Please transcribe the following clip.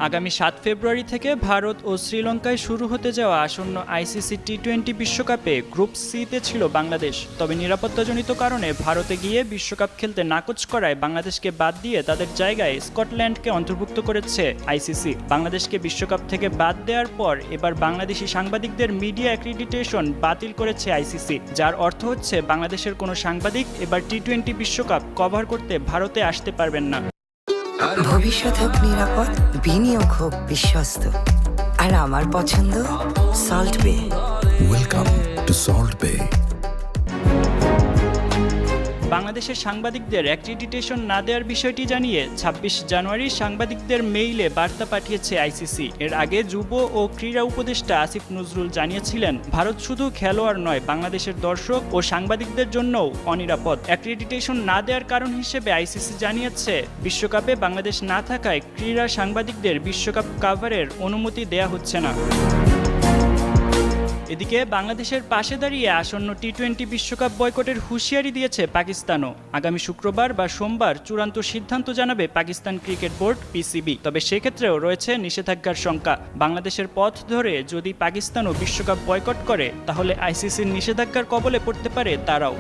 আগামী ৭ ফেব্রুয়ারি থেকে ভারত ও শ্রীলঙ্কায় শুরু হতে যাওয়া আসন্ন আইসিসি টি-20 বিশ্বকাপে গ্রুপ সিতে ছিল বাংলাদেশ। তবে নিরাপত্তাজনিত কারণে ভারতে গিয়ে বিশ্বকাপ খেলতে নাকচ করায় বাংলাদেশকে বাদ দিয়ে তাদের জায়গায় স্কটল্যান্ডকে অন্তর্ভুক্ত করেছে আইসিসি। বাংলাদেশকে বিশ্বকাপ থেকে বাদ দেওয়ার পর এবার বাংলাদেশি সাংবাদিকদের মিডিয়া অ্যাক্রিডিটেশন বাতিল করেছে আইসিসি, যার অর্থ হচ্ছে বাংলাদেশের কোনো সাংবাদিক এবার টি-20 বিশ্বকাপ কভার করতে ভারতে আসতে পারবেন না। ভবিষ্যৎ হোক নিরাপদ, বিনিয়োগ হোক বিশ্বস্ত, আর আমার পছন্দ সল্ট বে। ওয়েলকাম টু সল্ট বে। বাংলাদেশের সাংবাদিকদের অ্যাক্রিডিটেশন না দেওয়ার বিষয়টি জানিয়ে ২৬ জানুয়ারি সাংবাদিকদের মেইলে বার্তা পাঠিয়েছে আইসিসি। এর আগে যুব ও ক্রীড়া উপদেষ্টা আসিফ নজরুল জানিয়েছিলেন, ভারত শুধু খেলোয়াড় নয়, বাংলাদেশের দর্শক ও সাংবাদিকদের জন্যও অনিরাপদ। অ্যাক্রিডিটেশন না দেওয়ার কারণ হিসেবে আইসিসি জানিয়েছে, বিশ্বকাপে বাংলাদেশ না থাকায় ক্রীড়া সাংবাদিকদের বিশ্বকাপ কাভারের অনুমতি দেয়া হচ্ছে না। এদিকে বাংলাদেশের পাশে দাঁড়িয়ে আসন্ন টি-20 বিশ্বকাপ বয়কটের হুঁশিয়ারি দিয়েছে পাকিস্তানও। আগামী শুক্রবার বা সোমবার চূড়ান্ত সিদ্ধান্ত জানাবে পাকিস্তান ক্রিকেট বোর্ড পিসিবি। তবে সেক্ষেত্রেও রয়েছে নিষেধাজ্ঞার শঙ্কা। বাংলাদেশের পথ ধরে যদি পাকিস্তানও বিশ্বকাপ বয়কট করে, তাহলে আইসিসির নিষেধাজ্ঞার কবলে পড়তে পারে তারাও।